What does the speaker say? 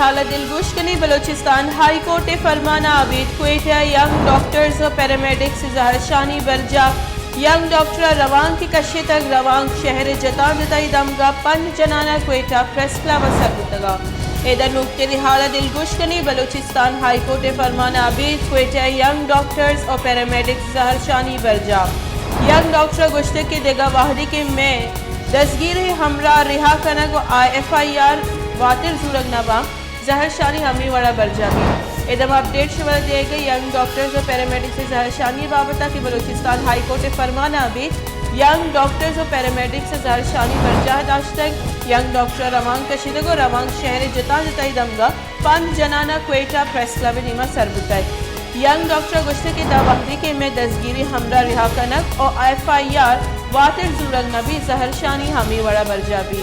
حالت دلگوش کنی Balochistan high court فرمانا عبید کوئٹہ ینگ ڈاکٹرز و پیرامیڈکس زہرشانی برجا ینگ ڈاکٹر روانگ کی کشی تک روانگ شہر جتان دتائی دمگا پن جنانا کوئٹہ پریس کلب سر بتگا ایدر نوکتری حالت دلگوش کنی بلوچستان ہائی کورٹ فرمانا عبید کوئٹہ ینگ ڈاکٹرز و پیرامیڈکس زہرشانی برجا ینگ ڈاکٹر گشتے کی دیگا واحدی کے میں دستگیر ہمراہ رہا کنگ و FIR واتر زورگ نبا زہرشانی ہمی وڑا برجامی ادم اپڈیٹ شوال دے گئے ینگ ڈاکٹرز و پیرامیڈکس زہرشانی بابتا کی بلوچستان ہائی کورٹ فرمانا عبید ینگ ڈاکٹرز و پیرامیڈکس زہرشانی برجا داشتگ ینگ ڈاکٹر روانگ کشیدگ و روانگ شہر جتان جتائی دمگا پند جنانا کوئٹہ پریس کلب نیمہ سر بتائی ینگ ڈاکٹر گشتے کی داوحدی کے میں دستگیری ہمراہ رہا کنک اور FIR واتر زورگ نبی زہرشانی ہمی وڑا برجابی